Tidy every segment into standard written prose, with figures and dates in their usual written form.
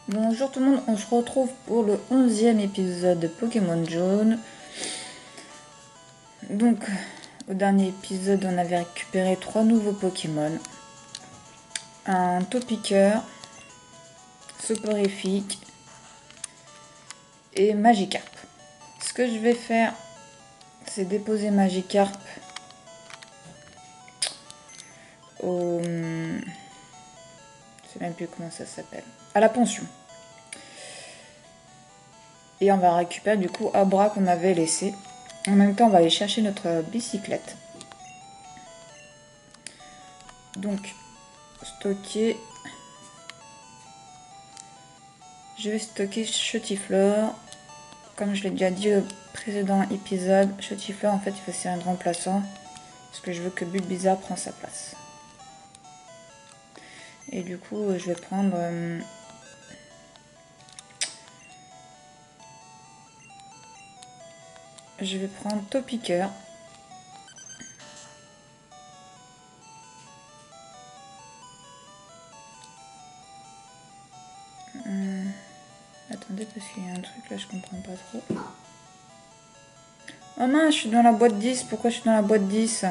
Bonjour tout le monde, on se retrouve pour le 11e épisode de Pokémon Jaune. Donc, au dernier épisode, on avait récupéré 3 nouveaux Pokémon. Un Topiqueur, Soporifique et Magikarp. Ce que je vais faire, c'est déposer Magikarp au... Je sais même plus comment ça s'appelle. À la pension. Et on va récupérer du coup Abra qu'on avait laissé. En même temps, on va aller chercher notre bicyclette. Donc, stocker. Je vais stocker Chotiflore. Comme je l'ai déjà dit au précédent épisode, Chotiflore en fait il faut servir de remplaçant. Parce que je veux que Bulbizarre prenne sa place. Et du coup je vais prendre... Topiqueur. Attendez parce qu'il y a un truc là je comprends pas trop. Oh mince, je suis dans la boîte 10. Pourquoi je suis dans la boîte 10?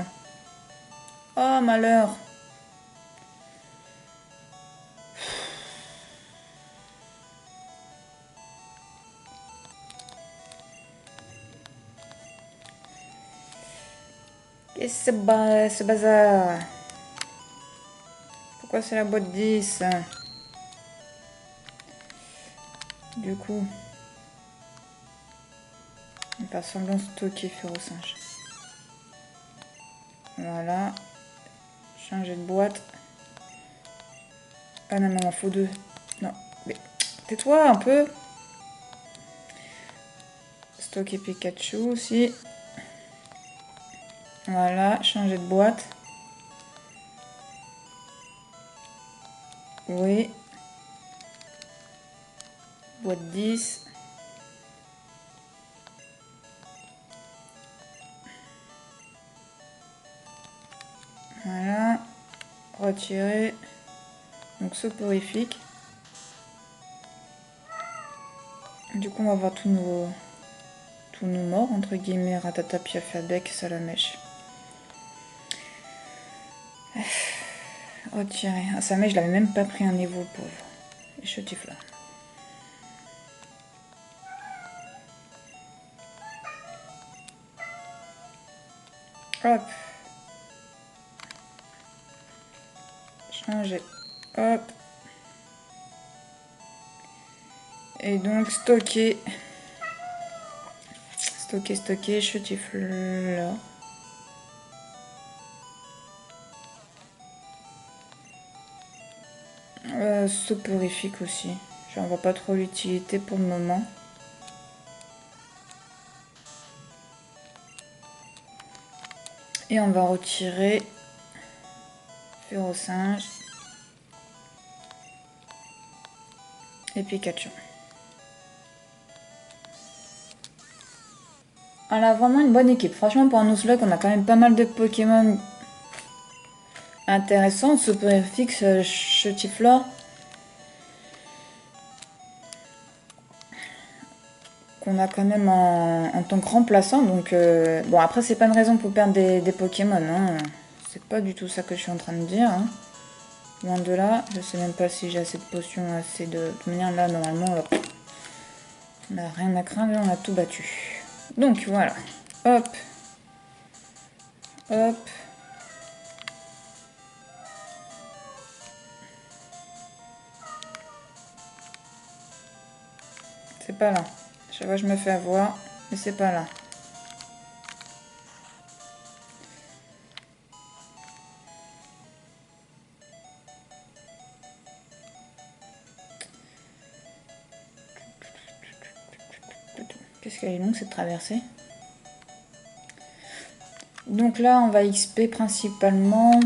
Oh malheur. Qu'est-ce que c'est ce bazar? Pourquoi c'est la boîte 10? Du coup, on va faire semblant de stocker Férocinge. Voilà. Changer de boîte. Ah non, non, faut deux. Non, mais tais-toi un peu. Stocker Pikachu aussi. Voilà, changer de boîte. Oui. Boîte 10. Voilà. Retirer. Donc soporifique. Du coup, on va voir tous nos morts, entre guillemets, Ratata, Piaf, Bec, Salamèche. Retirer. Ah, Salamèche, je l'avais même pas pris un niveau, pauvre. Et Chotiflore. Hop. Changer. Hop. Et donc, stocker. Stocker, Chotiflore. Soporifique aussi. J'en vois pas trop l'utilité pour le moment. Et on va retirer Férocinge et Pikachu. On a vraiment une bonne équipe. Franchement, pour un Nuzlocke, on a quand même pas mal de Pokémon intéressants. Soporifique, Chotiflore. Qu'on a quand même en tant que remplaçant. Donc, bon, après, c'est pas une raison pour perdre des Pokémon. Hein. C'est pas du tout ça que je suis en train de dire. Hein. Loin de là. Je sais même pas si j'ai assez de potions, assez de... De toute manière, là, normalement, on n'a rien à craindre. On a tout battu. Donc, voilà. Hop. Hop. C'est pas là. Chaque fois, je me fais avoir. Mais c'est pas là. Qu'est-ce qu'elle est longue cette traversée. Donc là, on va XP principalement.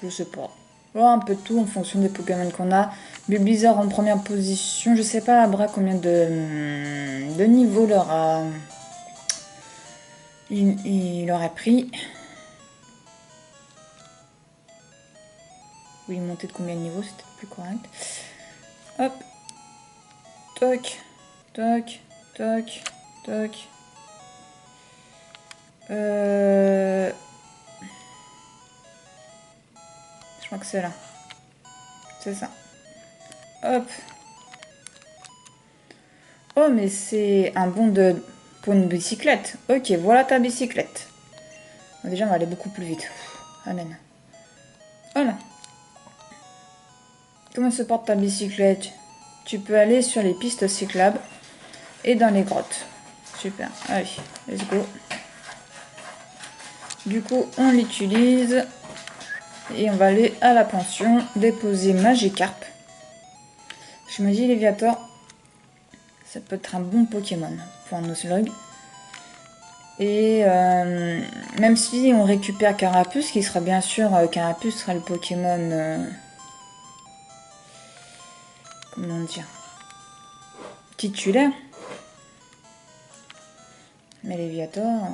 Je sais pas. Oh, un peu de tout en fonction des Pokémon qu'on a. Bulbizarre en première position. Je sais pas, Abra, combien de niveaux il aurait pris. Oui, monter de combien de niveaux, c'était plus correct. Hop. Toc. Toc. Toc. Toc. Je crois que c'est là. C'est ça. Hop. Oh, mais c'est un bon pour une bicyclette. Ok, voilà ta bicyclette. Bon, déjà, on va aller beaucoup plus vite. Amen. Voilà. Comment se porte ta bicyclette? Tu peux aller sur les pistes cyclables et dans les grottes. Super. Allez, let's go. Du coup, on l'utilise. Et on va aller à la pension, déposer Magikarp. Je me dis, Léviator, ça peut être un bon Pokémon pour un Nuzlocke. Et même si on récupère Carapuce, qui sera bien sûr, Carapuce sera le Pokémon, comment dire, titulaire. Mais Léviator,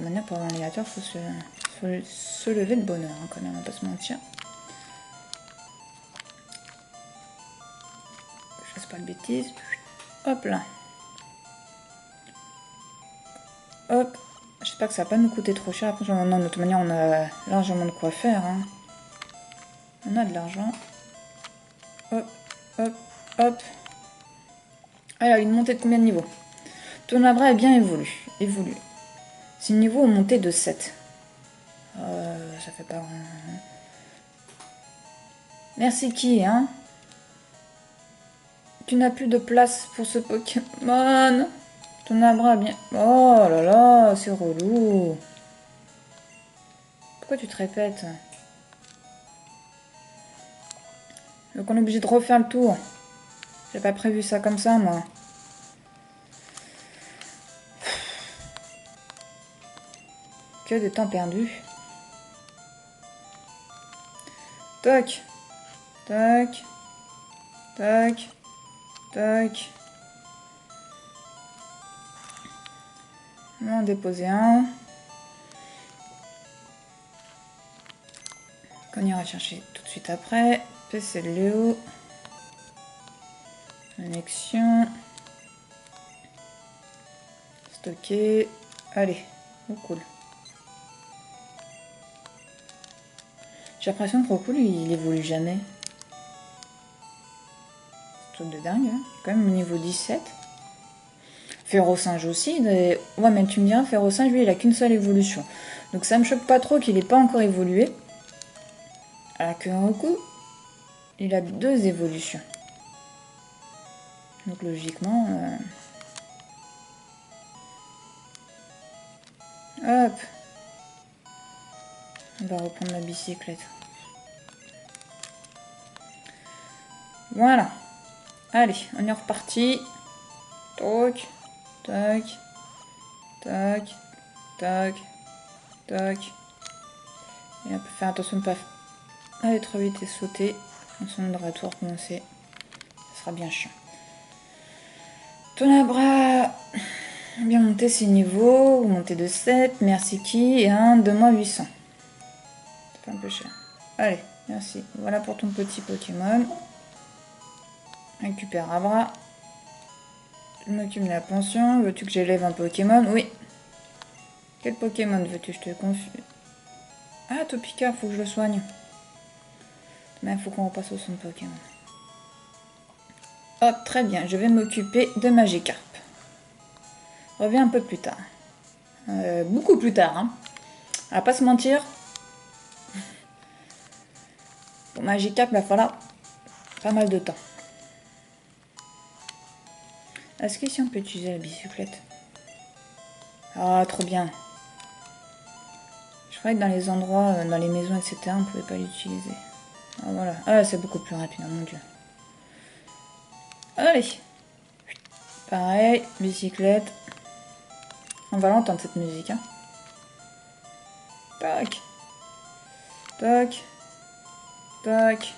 de manière pour avoir un Léviator, il faut se lever de bonheur, hein, quand même, on va pas se mentir. Je fasse pas de bêtises. Hop là. Hop. J'espère que ça va pas nous coûter trop cher. Après, non, de toute manière, on a largement de quoi faire. Hein. On a de l'argent. Hop, hop, hop. Alors, une montée de combien de niveaux? Ton labra est bien évolué. Si le niveau est monté de 7. Ça fait pas... Merci qui, hein? Tu n'as plus de place pour ce Pokémon. Ton labra est bien... Oh là là, c'est relou. Pourquoi tu te répètes? Donc on est obligé de refaire le tour. J'ai pas prévu ça comme ça, moi. Que de temps perdu. Toc. Toc. Toc. Toc. On va en déposer un. Qu'on ira chercher tout de suite après. PC de Léo. Connexion. Stocker. Allez. Oh, cool. J'ai l'impression que Roku, lui, il évolue jamais. C'est un truc de dingue, hein. Quand même au niveau 17. Férosinge aussi. Ouais, mais tu me diras, Férosinge, lui, il a qu'une seule évolution. Donc ça me choque pas trop qu'il n'ait pas encore évolué. Alors que Roku, il a 2 évolutions. Donc logiquement... Hop. On va reprendre la bicyclette. Voilà. Allez, on est reparti. Toc, toc, toc, toc, toc. Et on peut faire attention de ne pas aller trop vite et sauter. On devrait tout recommencer. Ça sera bien chiant. Ton abra bien monté ses niveaux. Monté de 7. Merci qui. Et un de moins 800. C'est un peu cher. Allez, merci. Voilà pour ton petit Pokémon. Récupère Abra. Je m'occupe de la pension. Veux-tu que j'élève un Pokémon? Oui. Quel Pokémon veux-tu? Je te confie. Ah, Topika, faut que je le soigne. Mais il faut qu'on repasse au son de Pokémon. Hop, très bien. Je vais m'occuper de Magikarp. Reviens un peu plus tard. Beaucoup plus tard, hein. On va pas se mentir. Pour Magikarp, il va falloir pas mal de temps. Est-ce qu'ici on peut utiliser la bicyclette? Ah, trop bien. Je croyais que dans les endroits, dans les maisons, etc., on ne pouvait pas l'utiliser. Ah, voilà. Ah, c'est beaucoup plus rapide, hein, mon dieu. Allez. Pareil, bicyclette. On va l'entendre cette musique, hein. Tac. Tac. Tac.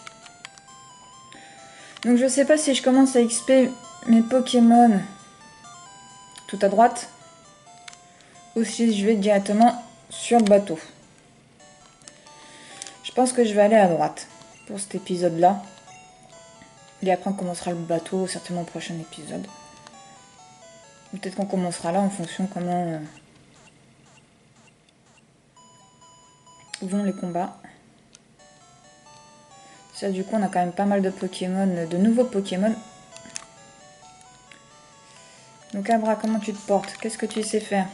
Donc je sais pas si je commence à XP mes Pokémon tout à droite ou si je vais directement sur le bateau. Je pense que je vais aller à droite pour cet épisode là. Et après on commencera le bateau, certainement au prochain épisode. Ou peut-être qu'on commencera là en fonction comment vont les combats. Ça du coup on a quand même pas mal de Pokémon, de nouveaux Pokémon. Donc Abra, comment tu te portes? Qu'est-ce que tu sais faire?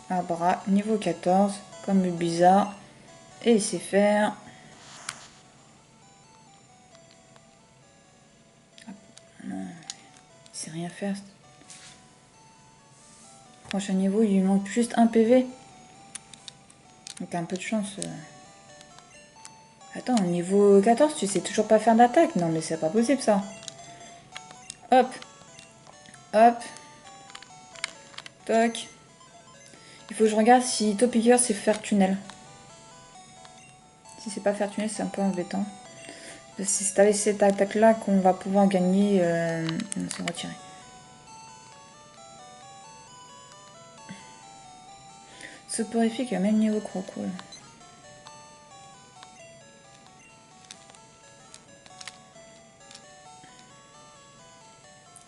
Abra, niveau 14, comme le bizarre. Et il sait faire... Non, il sait rien faire. Prochain niveau, il lui manque juste un PV. Donc un peu de chance. Attends, au niveau 14, tu sais toujours pas faire d'attaque? Non mais c'est pas possible ça. Hop. Hop. Toc. Il faut que je regarde si Topiqueur sait faire tunnel. Si c'est pas faire tunnel, c'est un peu embêtant. Si c'est avec cette attaque là qu'on va pouvoir gagner... Non, c'est retiré. Soporifique à même niveau Crocol.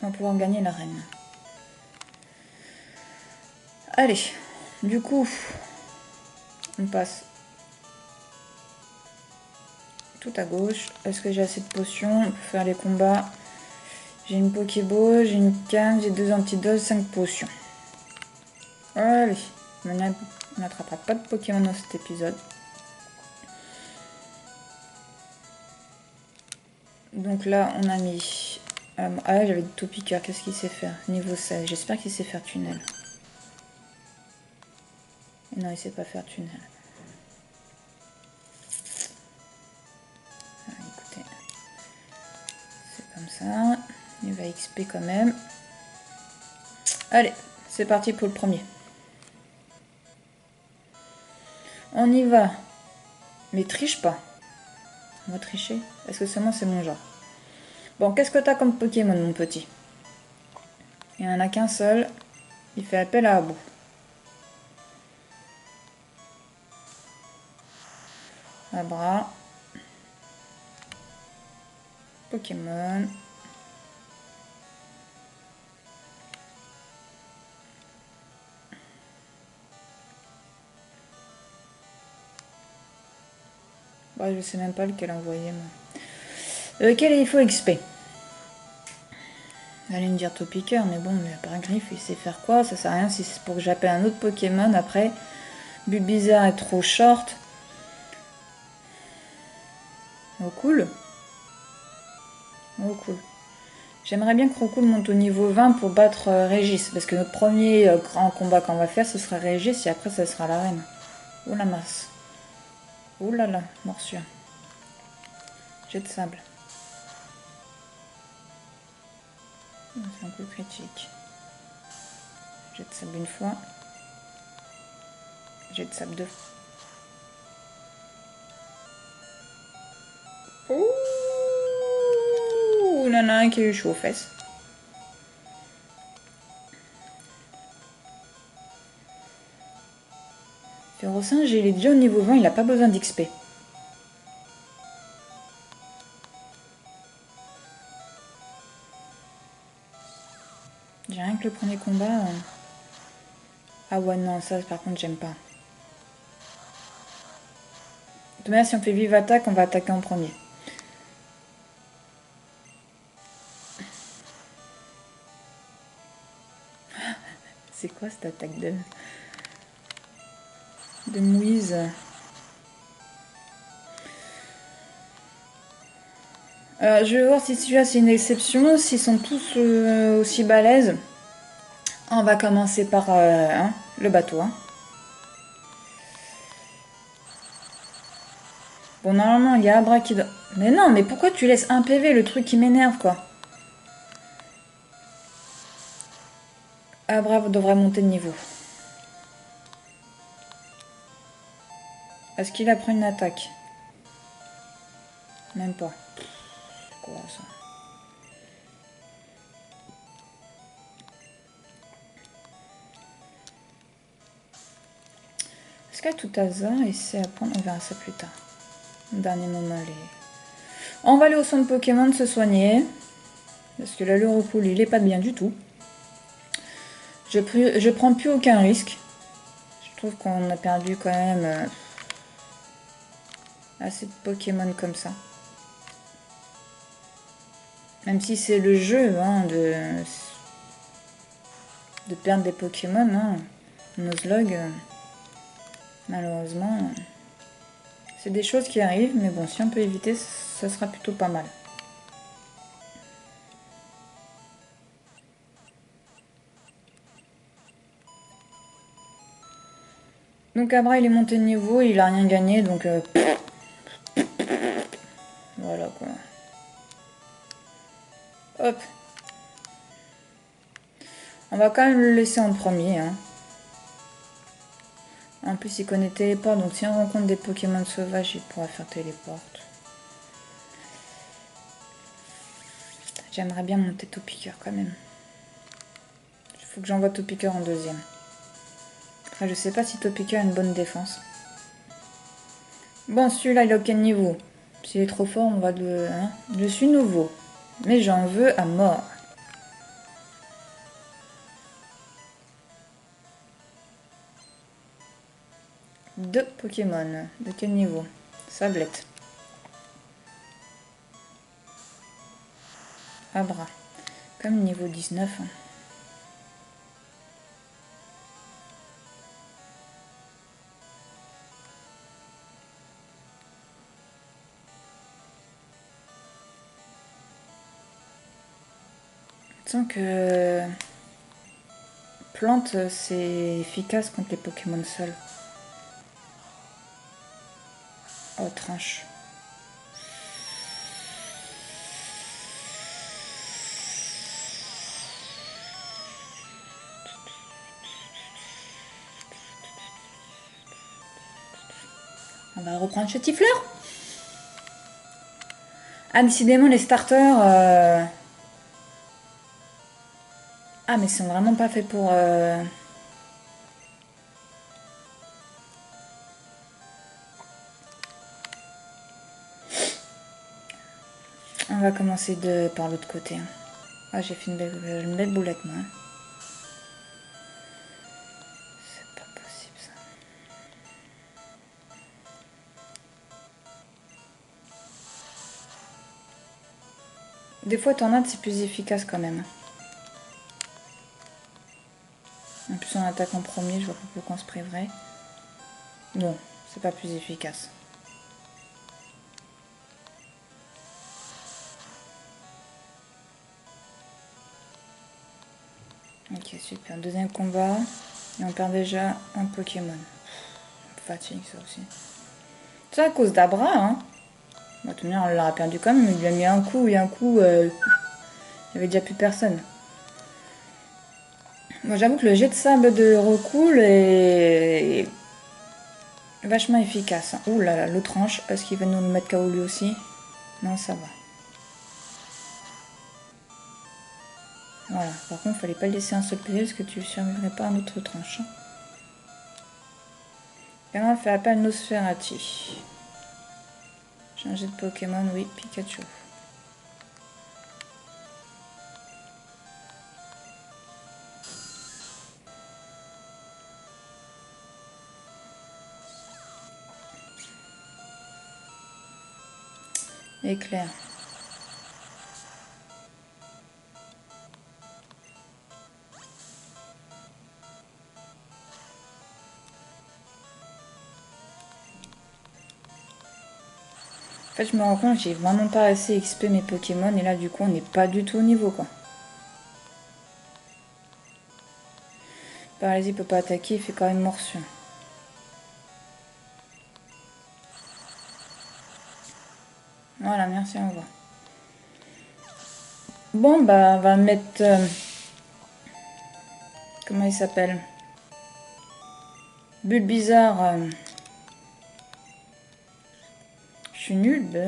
On va pouvoir gagner l'arène. Allez, du coup, on passe tout à gauche. Est-ce que j'ai assez de potions pour faire les combats? J'ai une Pokéball, j'ai une canne, j'ai 2 antidoses, 5 potions. Allez, on n'attrapera pas de Pokémon dans cet épisode. Donc là, on a mis... Ah, j'avais du Topiqueur, qu'est-ce qu'il sait faire? Niveau 16, j'espère qu'il sait faire tunnel. Et non, il sait pas faire tunnel. Ah, écoutez, c'est comme ça. Il va XP quand même. Allez, c'est parti pour le premier. On y va. Mais triche pas. On va tricher. Parce que seulement c'est mon genre. Bon, qu'est-ce que t'as comme Pokémon, mon petit? Il n'y en a qu'un seul. Il fait appel à Abou. Abra. Pokémon. Bah, je sais même pas lequel envoyer, moi. Quel il faut XP? Allez me dire Topiqueur, mais bon, il a pas un griffe, il sait faire quoi? Ça sert à rien si c'est pour que j'appelle un autre Pokémon après. Bulbizarre est trop short. Oh cool. Oh cool. J'aimerais bien que Roucoule monte au niveau 20 pour battre Régis. Parce que notre premier grand combat qu'on va faire, ce sera Régis et après ça sera la reine. Oh la masse. Oh là là, morsure. Jet de sable. C'est un coup critique. Jet de sable une fois. Jet de sable deux fois. Ouh, il y en a un qui a eu chaud aux fesses. Férocinge, il est déjà au niveau 20, il n'a pas besoin d'XP. J'ai rien que le premier combat. Ah ouais, non, ça par contre, j'aime pas. De toute manière, si on fait vive attaque, on va attaquer en premier. C'est quoi cette attaque de mouise? Je vais voir si celui-là c'est une exception, s'ils sont tous aussi balèzes. On va commencer par le bateau. Hein. Bon, normalement, il y a Abra qui doit... Mais non, mais pourquoi tu laisses un PV, le truc qui m'énerve, quoi? Abra devrait monter de niveau. Est-ce qu'il apprend une attaque? Même pas. C'est quoi ça? Est-ce qu'à tout hasard, il sait apprendre? On verra ça plus tard. Au dernier moment, les... On va aller au centre Pokémon se soigner. Parce que là, le recoul, il est pas bien du tout. Je prends plus aucun risque. Je trouve qu'on a perdu quand même assez de Pokémon comme ça. Même si c'est le jeu hein, de perdre des Pokémon. Hein. Nuzlocke, malheureusement, c'est des choses qui arrivent. Mais bon, si on peut éviter, ça sera plutôt pas mal. Donc Abra il est monté de niveau, il a rien gagné donc voilà quoi. Hop. On va quand même le laisser en premier. Hein. En plus il connaît téléport donc si on rencontre des Pokémon sauvages il pourra faire téléporte. J'aimerais bien monter Topiqueur quand même. Il faut que j'envoie Topiqueur en deuxième. Après je sais pas si Topiqueur a une bonne défense. Bon celui-là il a aucun niveau. S'il est trop fort on va le... Hein. Je suis nouveau. Mais j'en veux à mort. Deux Pokémon. De quel niveau? Sablette. Abra. Comme niveau 19. Hein. Tant que plante c'est efficace contre les Pokémon seuls. Oh tranche. On va reprendre Chetifleur. Ah décidément les starters ah mais ils sont vraiment pas faits pour On va commencer par l'autre côté. Ah j'ai fait une belle boulette moi. C'est pas possible ça. Des fois tornade c'est plus efficace quand même. En plus on attaque en premier, je vois pas pourquoi on se priverait. Non, c'est pas plus efficace. Ok super, deuxième combat. Et on perd déjà un Pokémon. Fatigue ça aussi. C'est à cause d'Abra hein. Bah, tout bien, on l'a perdu quand même, il lui a mis un coup et un coup, il n'y avait déjà plus personne. Moi j'avoue que le jet de sable de recoul est vachement efficace. Hein. Ouh là là, l'autre tranche, est-ce qu'il va nous le mettre KO lui aussi? Non, ça va. Voilà, par contre, il fallait pas le laisser un seul PV parce que tu ne survivrais pas à un autre tranche. Et là, on fait appel à Nosferati. Changer de Pokémon, oui, Pikachu. Éclair. En fait, je me rends compte que j'ai vraiment pas assez XP mes Pokémon et là, du coup, on n'est pas du tout au niveau, quoi. Paralysie peut pas attaquer, il fait quand même morsure. Voilà, merci, au revoir. Bon, bah, on va mettre... comment il s'appelle? Bulbizarre. Je suis nulle, bah.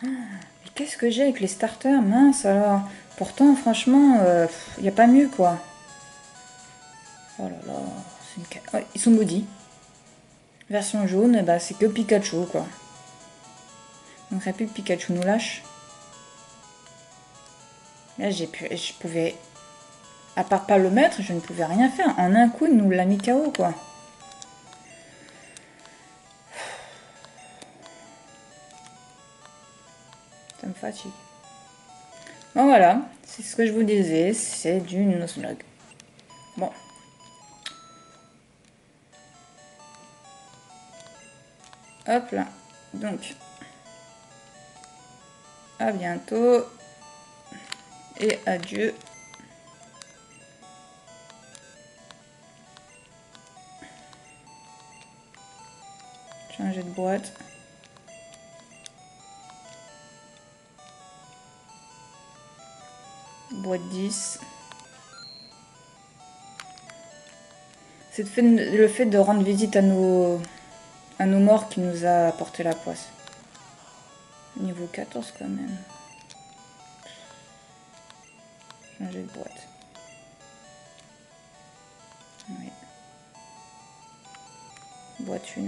Mais qu'est-ce que j'ai avec les starters? Mince, alors. Pourtant, franchement, il n'y a pas mieux, quoi. Oh là là, c'est une... ouais, ils sont maudits. Version jaune, bah, c'est que Pikachu, quoi. Je ne plus que Pikachu nous lâche. Là, je pouvais... À part pas le mettre, je ne pouvais rien faire. En un coup, il nous l'a mis KO, quoi. Ça me fatigue. Bon, voilà. C'est ce que je vous disais. C'est du Nuzlocke. Bon. Hop là. Donc. À bientôt. Et adieu. Changer de boîte. Boîte 10. C'est le fait de rendre visite à nos morts qui nous a apporté la poisse. Niveau 14 quand même. Changer de boîte. Oui. Boîte 1.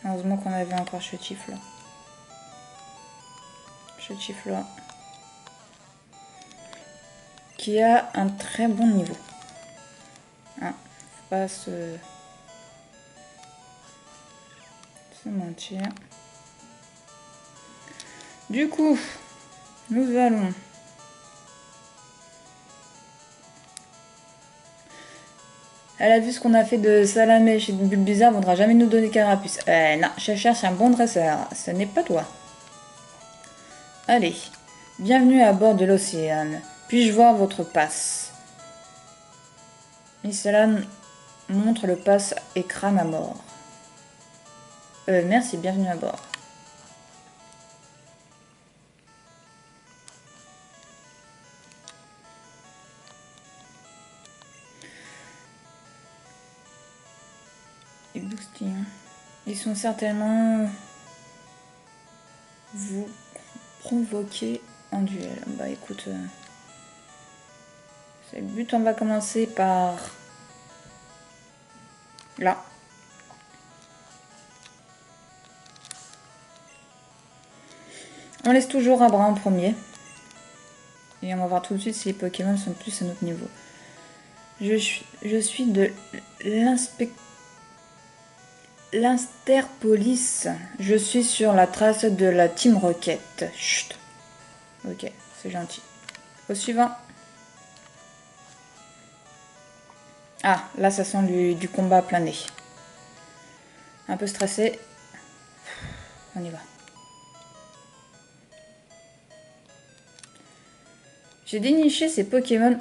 Heureusement qu'on avait encore Chétif là. Chétif là. Qui a un très bon niveau. Hein, faut pas se mentir. Du coup, nous allons... Elle a vu ce qu'on a fait de Salamé chez Bulbizarre, voudra jamais nous donner Carapuce. Non, je cherche un bon dresseur, ce n'est pas toi. Allez, bienvenue à bord de l'Océane. Puis-je voir votre passe? Miss Alan montre le passe et crame à mort. Merci, bienvenue à bord. Ils sont certainement vous provoquer en duel. Bah écoute, c'est le but. On va commencer par là. On laisse toujours Abra en premier. Et on va voir tout de suite si les Pokémon sont plus à notre niveau. Je suis de l'Insterpolis. Je suis sur la trace de la Team Rocket. Chut. Ok, c'est gentil. Au suivant. Ah, là ça sent du combat plein nez. Un peu stressé. On y va. J'ai déniché ces Pokémon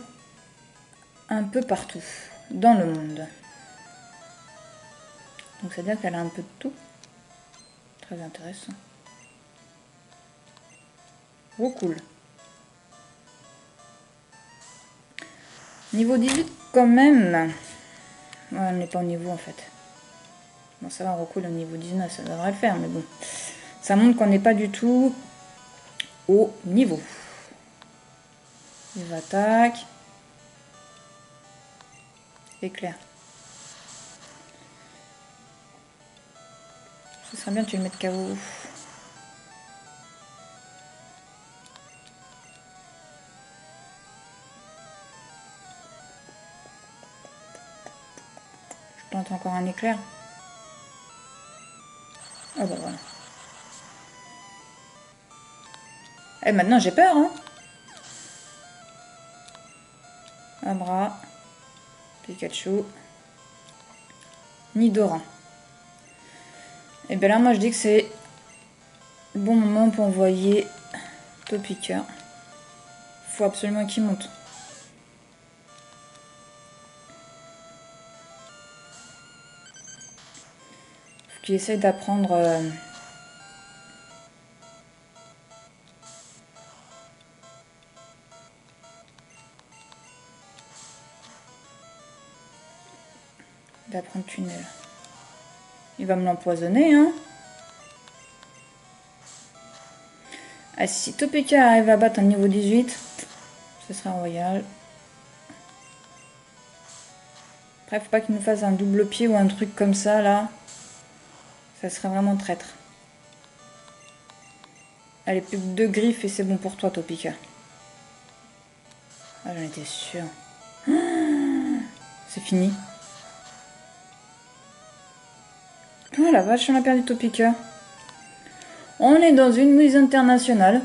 un peu partout dans le monde. Donc ça veut dire qu'elle a un peu de tout. Très intéressant. Oh cool. Niveau 18 quand même. Ouais, on n'est pas au niveau en fait. Bon ça va, recoule au niveau 19, ça devrait le faire, mais bon. Ça montre qu'on n'est pas du tout au niveau. Il va attaque. Éclair. Ce serait bien que tu le mettes KO. Je tente encore un éclair. Ah bah voilà. Et maintenant j'ai peur, hein. Abra. Pikachu. Nidoran. Et bien là, moi je dis que c'est le bon moment pour envoyer Topica. Faut absolument qu'il monte. Faut qu'il essaye d'apprendre... d'apprendre tunnel. Il va me l'empoisonner, hein. Ah, si Topica arrive à battre un niveau 18, ce sera royal. Après, faut pas qu'il nous fasse un double pied ou un truc comme ça, là. Ça serait vraiment traître. Allez, plus que 2 griffes et c'est bon pour toi, Topika. Ah, j'en étais sûre. C'est fini. Oh la vache, on a perdu Topika. On est dans une mise internationale.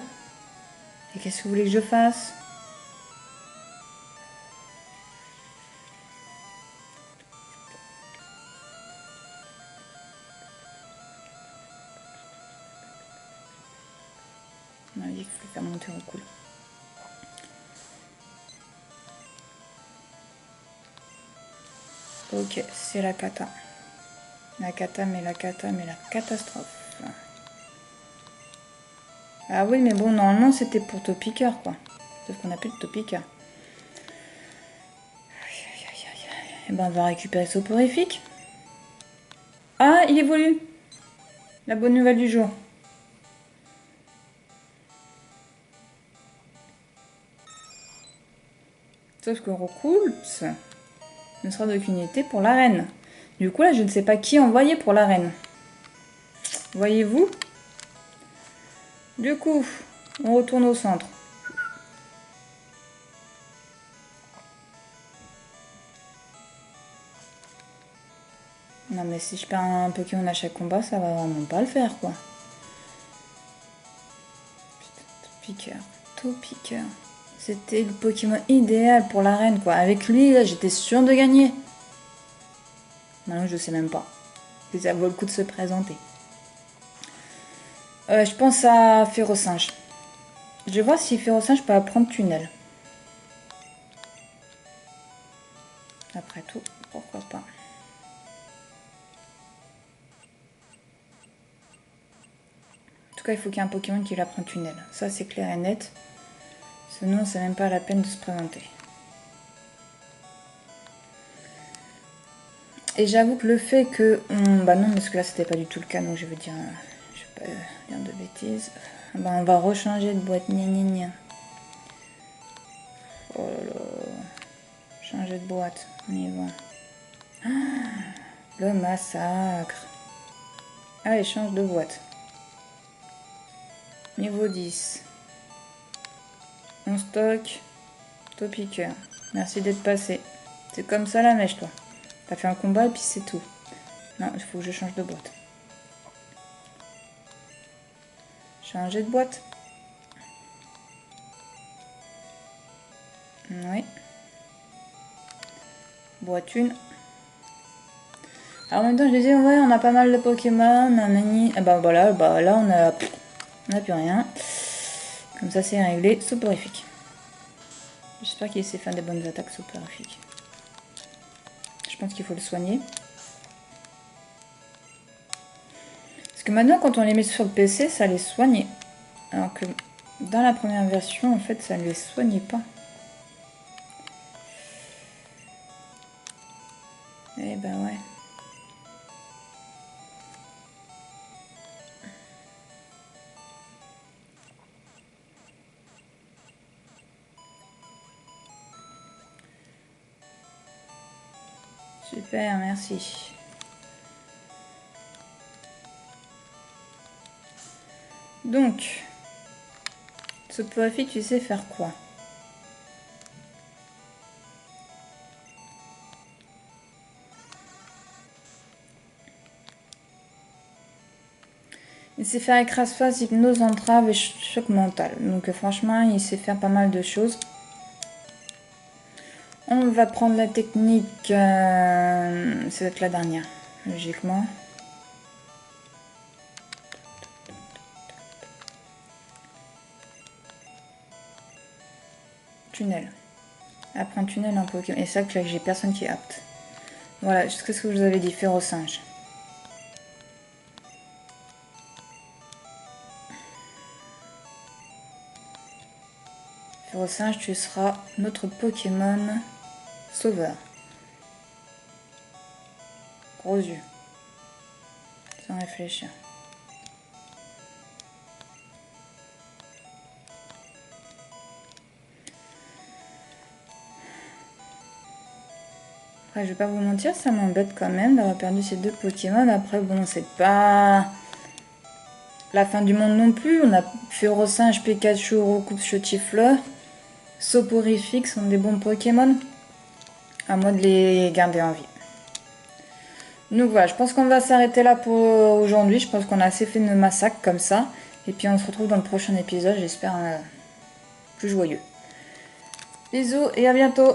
Et qu'est-ce que vous voulez que je fasse? On m'a dit qu'il fallait faire monter au cool. Ok, c'est la cata. La cata, mais la catastrophe. Ah oui, mais bon, normalement, c'était pour Topika, quoi. Sauf qu'on n'a plus de Topika. Et ben, on va récupérer soporifique. Ah, il évolue. La bonne nouvelle du jour. Sauf que Rokulps ne sera d'aucune utilité pour l'arène. Du coup, là, je ne sais pas qui envoyer pour l'arène. Voyez-vous? Du coup, on retourne au centre. Non, mais si je perds un Pokémon à chaque combat, ça va vraiment pas le faire, quoi. Putain, Topiqueur. C'était le Pokémon idéal pour l'arène, quoi. Avec lui, là, j'étais sûre de gagner. Non, je sais même pas. Si ça vaut le coup de se présenter. Je pense à Férocinge. Je vais voir si Férocinge peut apprendre tunnel. Après tout, pourquoi pas. En tout cas, il faut qu'il y ait un Pokémon qui lui apprenne tunnel. Ça, c'est clair et net. Sinon, c'est même pas la peine de se présenter. Et j'avoue que le fait que... bah non, parce que là, c'était pas du tout le cas, donc je veux dire... Je vais pas dire de bêtises. Bah, on va rechanger de boîte. Gna gna gna. Oh là là. Changer de boîte. On y va. Le massacre. Allez, change de boîte. Niveau 10. On stocke. Topiqueur. Merci d'être passé. C'est comme ça la mèche, toi. T'as fait un combat et puis c'est tout. Non, il faut que je change de boîte. Changer de boîte. Oui. Boîte 1. Alors en même temps, je disais, ouais, on a pas mal de Pokémon, nanani. Et bah voilà, bah là, on a plus rien. Comme ça, c'est réglé. Soporifique. J'espère qu'il sait faire des bonnes attaques soporifiques. Je pense qu'il faut le soigner. Parce que maintenant, quand on les met sur le PC, ça les soignait. Alors que dans la première version, en fait, ça ne les soignait pas. Eh ben ouais. Super, merci. Donc, soporifique, tu sais faire quoi? Il sait faire écrase-face, hypnose, entrave et choc mental. Donc franchement, il sait faire pas mal de choses. On va prendre la technique... ça va être la dernière, logiquement. Tunnel. Apprendre tunnel en Pokémon. Et ça, que j'ai personne qui est apte. Voilà, ce que je vous avais dit, Férocinge. Férocinge, tu seras notre Pokémon sauveur. Gros yeux. Sans réfléchir. Après, je vais pas vous mentir, ça m'embête quand même d'avoir perdu ces 2 Pokémon. Après, bon, c'est pas la fin du monde non plus. On a Férocinge, Pikachu, Roucoups, Chotifleur. Soporifique sont des bons Pokémon. À moi de les garder en vie. Donc voilà, je pense qu'on va s'arrêter là pour aujourd'hui. Je pense qu'on a assez fait de massacre comme ça. Et puis on se retrouve dans le prochain épisode, j'espère plus joyeux. Bisous et à bientôt.